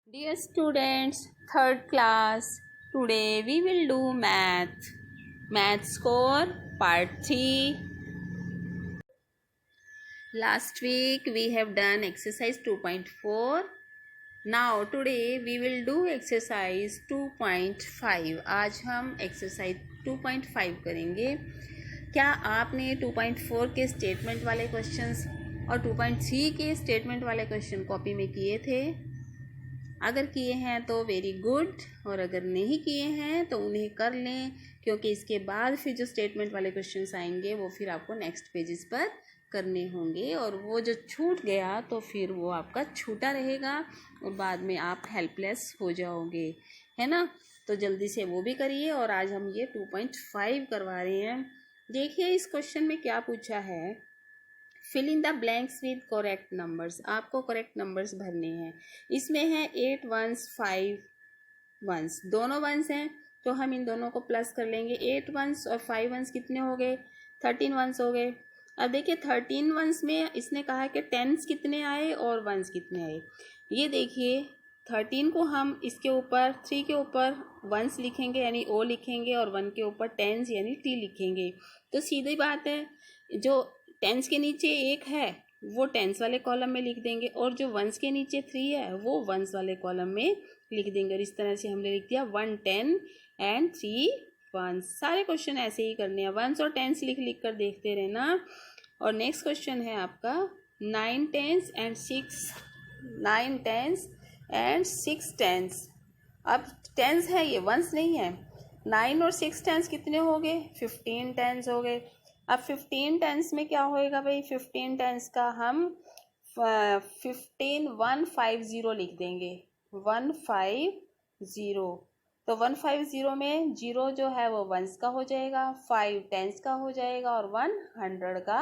Dear students, third class, today we will do math score part 3. Last week we have done exercise 2.4. Now today we will do exercise 2.5. आज हम exercise 2.5 करेंगे. क्या आपने 2.4 के statement वाले questions और 2.3 के स्टेटमेंट वाले क्वेश्चन कॉपी में किए थे? अगर किए हैं तो वेरी गुड, और अगर नहीं किए हैं तो उन्हें कर लें, क्योंकि इसके बाद फिर जो स्टेटमेंट वाले क्वेश्चंस आएंगे वो फिर आपको नेक्स्ट पेजेस पर करने होंगे, और वो जो छूट गया तो फिर वो आपका छूटा रहेगा और बाद में आप हेल्पलेस हो जाओगे, है ना। तो जल्दी से वो भी करिए। और आज हम ये 2.5 करवा रहे हैं। देखिए इस क्वेश्चन में क्या पूछा है, fill in the blanks with correct numbers. आपको करेक्ट नंबर्स भरने हैं। इसमें है 8 वंस 5 वंस, दोनों वंस हैं तो हम इन दोनों को प्लस कर लेंगे। 8 वंस और 5 वंस कितने हो गए? 13 वंस हो गए। अब देखिए 13 वंस में इसने कहा है कि टेंस कितने आए और वंस कितने आए। ये देखिए 13 को हम इसके ऊपर 3 के ऊपर वंस लिखेंगे यानी ओ लिखेंगे, और 1 के ऊपर टेंस यानी टी लिखेंगे। तो सीधी बात है, जो टेंस के नीचे 1 है वो टेंस वाले कॉलम में लिख देंगे, और जो वंस के नीचे 3 है वो वंस वाले कॉलम में लिख देंगे। और इस तरह से हमने लिख दिया 1 10 एंड 3 वंस। सारे क्वेश्चन ऐसे ही करने हैं, वंस और टेंस लिख लिख कर देखते रहना। और नेक्स्ट क्वेश्चन है आपका 9 टेंस एंड 6 टेंस। अब टेंस है ये, वंस नहीं है। 9 और 6 टेंस कितने हो गए? 15 टेंस हो गए। अब 15 टेंस में क्या होएगा भाई? 15 टेंस का हम 150 लिख देंगे। 150, तो 150 में 0 जो है वो वंस का हो जाएगा, 5 टेंस का हो जाएगा और 1 100 का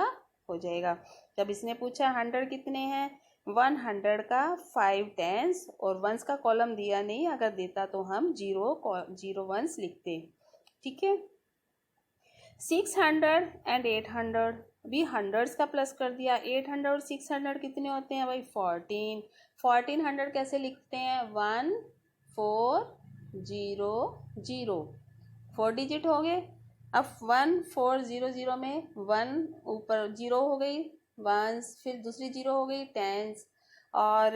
हो जाएगा। जब इसने पूछा 100 कितने हैं, 100 का 5 टेंस और वंस का कॉलम दिया नहीं, अगर देता तो हम 0 वंस लिखते। ठीक है। 600 एंड 800 भी हंड्रेड्स का प्लस कर दिया। 800 और 600 कितने होते हैं भाई? 1400 कैसे लिखते हैं? 1400, 4 डिजिट हो गए। अब 1400 में 1 ऊपर 0 हो गई वंस, फिर दूसरी 0 हो गई टेंस, और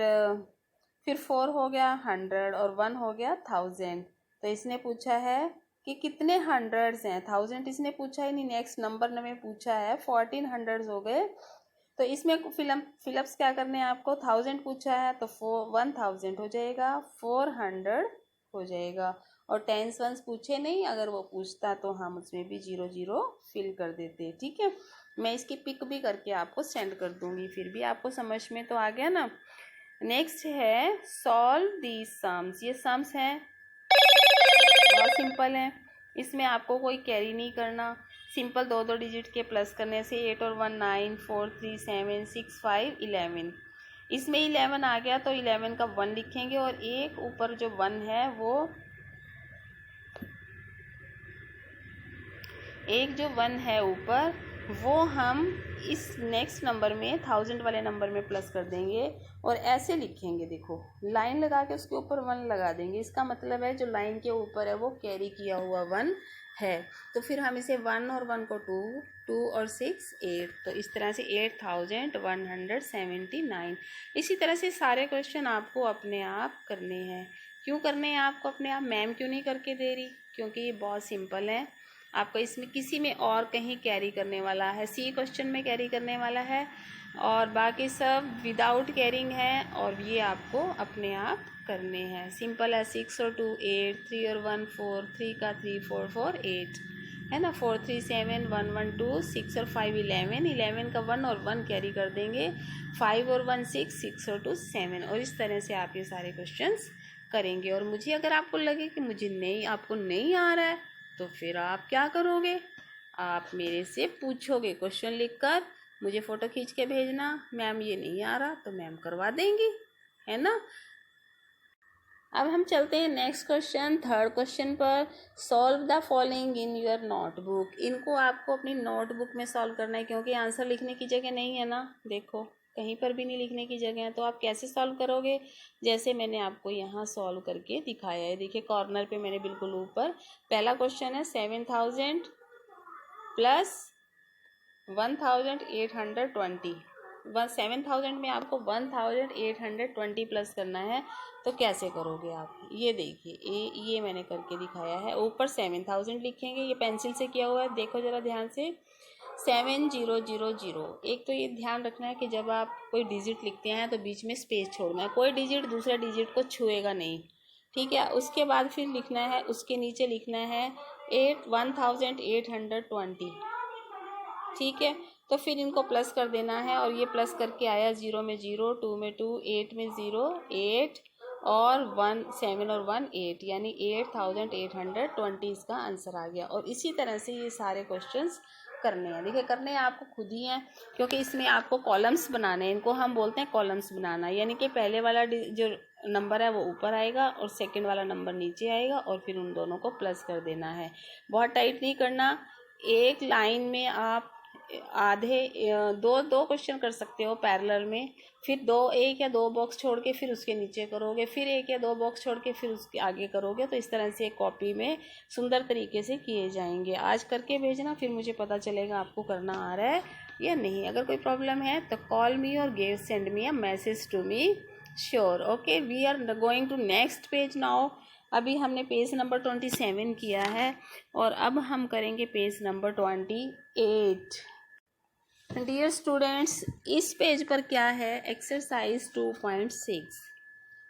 फिर 4 हो गया 100 और 1 हो गया 1000। तो इसने पूछा है कि कितने हंड्रेड्स हैं, 1000 इसने पूछा ही नहीं, नेक्स्ट नंबर में पूछा है 1400 हो गए। तो इसमें फिलअप्स क्या करने हैं आपको? 1000 पूछा है तो 1000 हो जाएगा, 400 हो जाएगा। और टेंस वंस पूछे नहीं, अगर वो पूछता तो हम उसमें भी 0 फिल कर देते। ठीक है, मैं इसकी पिक भी करके आपको सेंड कर दूंगी, फिर भी आपको समझ में तो आ गया ना। नेक्स्ट है सॉल्व दीज सम्स। ये सम्स हैं, बहुत सिंपल है, इसमें आपको कोई कैरी नहीं करना। सिंपल 2 डिजिट के प्लस करने से 8 और 1 9 4 3 7 6 5 11। इसमें 11 आ गया तो 11 का 1 लिखेंगे, और एक ऊपर जो 1 है वो एक जो 1 है ऊपर वो हम इस नेक्स्ट नंबर में 1000 वाले नंबर में प्लस कर देंगे और ऐसे लिखेंगे। देखो लाइन लगा के उसके ऊपर 1 लगा देंगे, इसका मतलब है जो लाइन के ऊपर है वो कैरी किया हुआ 1 है। तो फिर हम इसे 1 और 1 को 2 और 6 8, तो इस तरह से 8179। इसी तरह से सारे क्वेश्चन आपको अपने आप करने हैं। क्यों करने हैं आपको अपने आप? मैम क्यों नहीं करके दे रही? क्योंकि ये बहुत सिंपल है। आपको इसमें किसी में और कहीं कैरी करने वाला है, सी क्वेश्चन में कैरी करने वाला है, और बाकी सब विदाउट कैरिंग है, और ये आपको अपने आप करने हैं। सिंपल है। 6 और 2 8, 3 और 1 4, 3 का 3 4 4 8, है ना। 4 3 7 1 1 2, 6 और 5 11, 11 का 1 और 1 कैरी कर देंगे, 5 और 1 6, 6 और 2 7, और इस तरह से आप ये सारे क्वेश्चंस करेंगे। और मुझे अगर आपको लगे कि आपको नहीं आ रहा है तो फिर आप क्या करोगे? आप मेरे से पूछोगे क्वेश्चन लिखकर, मुझे फ़ोटो खींच के भेजना, मैम ये नहीं आ रहा, तो मैम करवा देंगी, है ना। अब हम चलते हैं नेक्स्ट क्वेश्चन, थर्ड क्वेश्चन पर। Solve the following in your notebook. इनको आपको अपनी नोटबुक में सॉल्व करना है, क्योंकि आंसर लिखने की जगह नहीं है ना। देखो कहीं पर भी नहीं लिखने की जगह है। तो आप कैसे सॉल्व करोगे, जैसे मैंने आपको यहाँ सॉल्व करके दिखाया है। देखिए कॉर्नर पे मैंने बिल्कुल ऊपर पहला क्वेश्चन है 7000 प्लस 1820। 7000 में आपको 1820 प्लस करना है। तो कैसे करोगे आप, ये देखिए ये मैंने करके दिखाया है। ऊपर 7000 लिखेंगे, ये पेंसिल से किया हुआ है, देखो ज़रा ध्यान से 7000। एक तो ये ध्यान रखना है कि जब आप कोई डिजिट लिखते हैं तो बीच में स्पेस छोड़ना है, कोई डिजिट दूसरे डिजिट को छुएगा नहीं, ठीक है। उसके बाद फिर लिखना है, उसके नीचे लिखना है 1820, ठीक है। तो फिर इनको प्लस कर देना है, और ये प्लस करके आया 0 में 0, 2 में 2, 8 में 0, 8 और 1 7 और 1 8, यानी 8820 इसका आंसर आ गया। और इसी तरह से ये सारे क्वेश्चंस करने हैं। देखिए करने आपको खुद ही हैं, क्योंकि इसमें आपको कॉलम्स बनाने हैं। इनको हम बोलते हैं कॉलम्स बनाना, यानी कि पहले वाला जो नंबर है वो ऊपर आएगा और सेकंड वाला नंबर नीचे आएगा, और फिर उन दोनों को प्लस कर देना है। बहुत टाइट नहीं करना। एक लाइन में आप आधे दो क्वेश्चन कर सकते हो पैरेलल में, फिर एक या दो बॉक्स छोड़ के फिर उसके नीचे करोगे, फिर एक या दो बॉक्स छोड़ के फिर उसके आगे करोगे। तो इस तरह से एक कॉपी में सुंदर तरीके से किए जाएंगे। आज करके भेजना, फिर मुझे पता चलेगा आपको करना आ रहा है या नहीं। अगर कोई प्रॉब्लम है तो कॉल मी और send me a message to me. Sure, okay. We are going to next page now. अभी हमने पेज नंबर 27 किया है, और अब हम करेंगे पेज नंबर 28। डियर स्टूडेंट्स, इस पेज पर क्या है, एक्सरसाइज 2.6।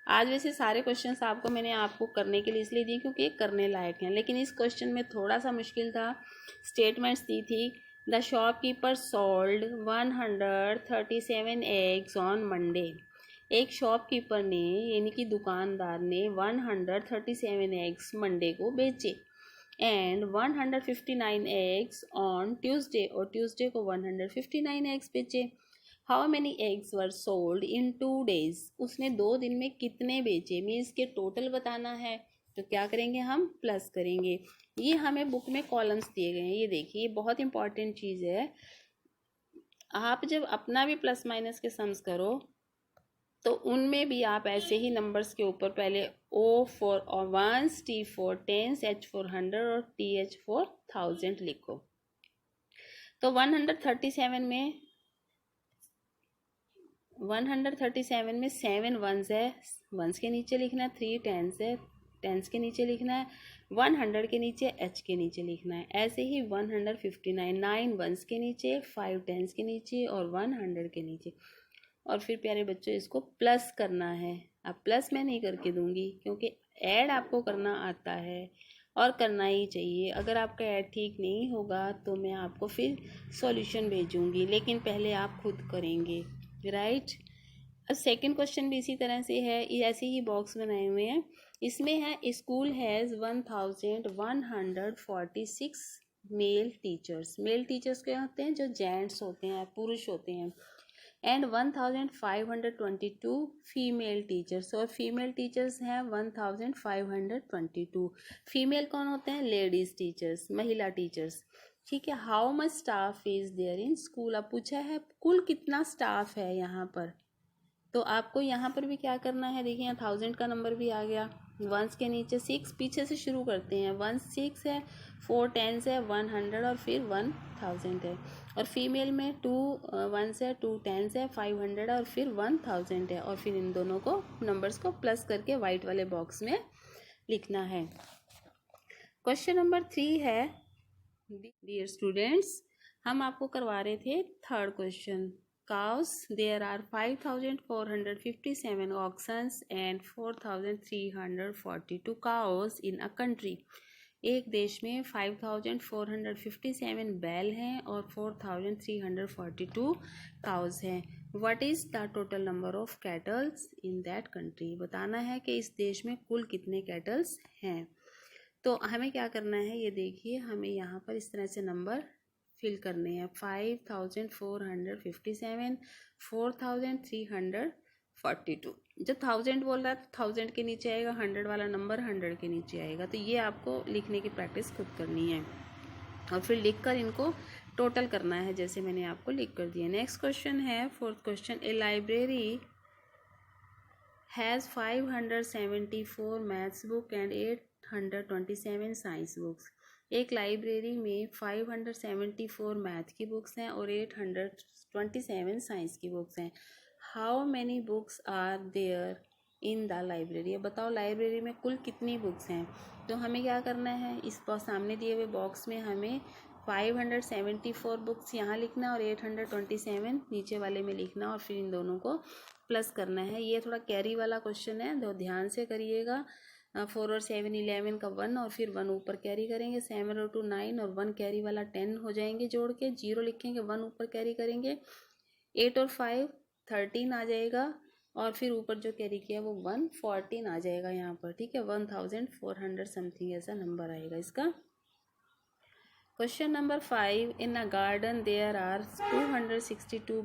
आज वैसे सारे क्वेश्चंस मैंने आपको करने के लिए इसलिए दिए क्योंकि ये करने लायक हैं, लेकिन इस क्वेश्चन में थोड़ा सा मुश्किल था। स्टेटमेंट्स दी थी, the shopkeeper sold 137 eggs on Monday. एक शॉपकीपर ने यानी कि दुकानदार ने 137 एग्स मंडे को बेचे, एंड 159 एग्स ऑन ट्यूसडे, और ट्यूसडे को 159 एग्स बेचे। How many eggs were sold in 2 days। उसने 2 दिन में कितने बेचे, मीन्स के टोटल बताना है। तो क्या करेंगे, हम प्लस करेंगे। ये हमें बुक में कॉलम्स दिए गए हैं, ये देखिए, ये बहुत इंपॉर्टेंट चीज़ है। आप जब अपना भी प्लस माइनस के सम्स करो तो उनमें भी आप ऐसे ही नंबर्स के ऊपर पहले O for once, T for tens, H for 100 और TH फॉर 1000 लिखो। तो 137 में 7 वंस है, वंस के नीचे लिखना है, 3 टेंस है, टेंस के नीचे लिखना है, 100 के नीचे H के नीचे लिखना है। ऐसे ही 159, 9 वंस के नीचे, 5 टेंस के नीचे और 100 के नीचे। और फिर प्यारे बच्चों इसको प्लस करना है। अब प्लस मैं नहीं करके दूंगी क्योंकि ऐड आपको करना आता है और करना ही चाहिए। अगर आपका ऐड ठीक नहीं होगा तो मैं आपको फिर सॉल्यूशन भेजूंगी, लेकिन पहले आप खुद करेंगे, राइट। अब सेकंड क्वेश्चन भी इसी तरह से है, ऐसे ही बॉक्स बनाए हुए हैं। इसमें है school has 1146 male teachers. Male teachers क्या होते हैं, जो जेंट्स होते हैं, पुरुष होते हैं। एंड 1522 फीमेल टीचर्स, और फीमेल टीचर्स हैं 1522। फीमेल कौन होते हैं, लेडीज टीचर्स, महिला टीचर्स, ठीक है। How much staff is there in school. अब पूछा है कुल कितना स्टाफ है यहाँ पर, तो आपको यहाँ पर भी क्या करना है, देखिए यहाँ 1000 का नंबर भी आ गया, वंस के नीचे 6, पीछे से शुरू करते हैं। 1 6 है, 4 10 है, 100 और फिर 1000 है। और फीमेल में 2 1 है, 2 10 है, 500 और फिर 1000 है। और फिर इन दोनों को नंबर्स को प्लस करके वाइट वाले बॉक्स में लिखना है। क्वेश्चन नंबर 3 है, डियर स्टूडेंट्स, हम आपको करवा रहे थे third question. Cows, there are 5457 oxen and 4342 cows in a country। एक देश में 5457 बैल हैं और 4342 काउज हैं। What is the total number of kettles in that country. बताना है कि इस देश में कुल कितने कैटल्स हैं। तो हमें क्या करना है, ये देखिए, हमें यहाँ पर इस तरह से नंबर फिल करने हैं। 5457, 4342। जब 1000 बोल रहा है तो 1000 के नीचे आएगा, 100 वाला नंबर 100 के नीचे आएगा। तो ये आपको लिखने की प्रैक्टिस खुद करनी है, और फिर लिखकर इनको टोटल करना है जैसे मैंने आपको लिख कर दिया। नेक्स्ट क्वेश्चन है 4th question, A library has 574 maths book and 827 science books. एक लाइब्रेरी में 574 मैथ की बुक्स हैं और 827 साइंस की बुक्स हैं। How many books are there in the library. अब बताओ लाइब्रेरी में कुल कितनी बुक्स हैं। तो हमें क्या करना है, इस सामने दिए हुए बॉक्स में हमें 574 बुक्स यहाँ लिखना और 827 नीचे वाले में लिखना और फिर इन दोनों को प्लस करना है। ये थोड़ा कैरी वाला क्वेश्चन है, तो ध्यान से करिएगा। 4 और 7 11 का 1 और फिर 1 ऊपर कैरी करेंगे। 7 और 2 9 और 1 कैरी वाला 10 हो जाएंगे जोड़ के, 0 लिखेंगे, 1 ऊपर कैरी करेंगे। 8 और 5 13 आ जाएगा और फिर ऊपर जो कैरी किया वो 114 आ जाएगा यहाँ पर, ठीक है। 1400 समथिंग ऐसा नंबर आएगा इसका। Question number 5, in a garden there are 262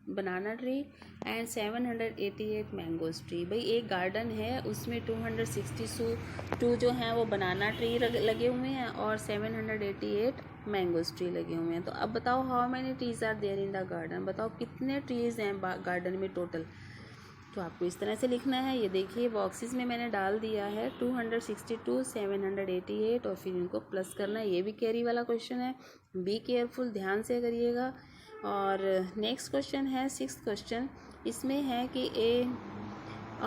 banana tree and 788 mangoes tree. भाई एक गार्डन है, उसमें 262 जो हैं वो बनाना ट्री लगे हुए हैं और 788 मैंगोज ट्री लगे हुए हैं। तो अब बताओ how many trees are there in the garden. बताओ कितने ट्रीज हैं गार्डन में टोटल। तो आपको इस तरह से लिखना है। ये देखिए बॉक्सेस में मैंने डाल दिया है 262 788 और फिर इनको प्लस करना है। ये भी कैरी वाला क्वेश्चन है, बी केयरफुल, ध्यान से करिएगा। और नेक्स्ट क्वेश्चन है 6th क्वेश्चन। इसमें है कि A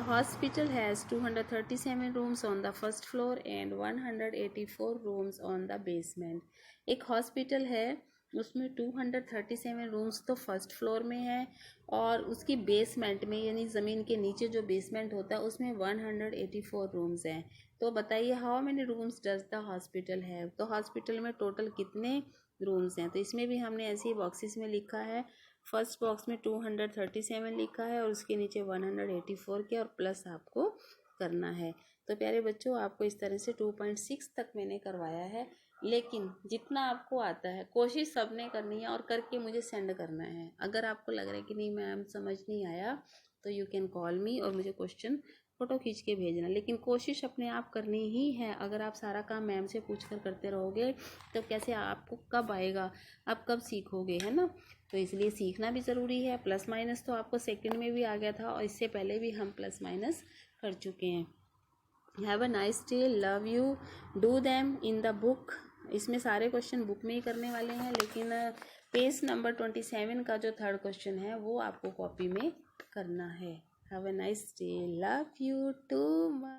hospital has 237 rooms on the first floor and 184 rooms on the basement. एक हॉस्पिटल है, उसमें 237 रूम्स तो फर्स्ट फ्लोर में है और उसकी बेसमेंट में यानी ज़मीन के नीचे जो बेसमेंट होता है उसमें 184 रूम्स हैं। तो बताइए how many rooms does the hospital है। तो हॉस्पिटल में टोटल कितने रूम्स हैं। तो इसमें भी हमने ऐसे ही बॉक्सेस में लिखा है। फर्स्ट बॉक्स में 237 लिखा है और उसके नीचे 184 के और प्लस आपको करना है। तो प्यारे बच्चों आपको इस तरह से 2.6 तक मैंने करवाया है, लेकिन जितना आपको आता है कोशिश सबने करनी है और करके मुझे सेंड करना है। अगर आपको लग रहा है कि नहीं मैम समझ नहीं आया तो यू कैन कॉल मी और मुझे क्वेश्चन फ़ोटो खींच के भेजना, लेकिन कोशिश अपने आप करनी ही है। अगर आप सारा काम मैम से पूछ कर करते रहोगे तो कैसे आपको कब आएगा, आप कब सीखोगे, है ना। तो इसलिए सीखना भी ज़रूरी है। प्लस माइनस तो आपको सेकंड में भी आ गया था और इससे पहले भी हम प्लस माइनस कर चुके हैं। Have a nice day, love you, do them in the book. इसमें सारे क्वेश्चन बुक में ही करने वाले हैं, लेकिन पेज नंबर 27 का जो 3rd क्वेश्चन है वो आपको कॉपी में करना है। Have a nice day, love you too much.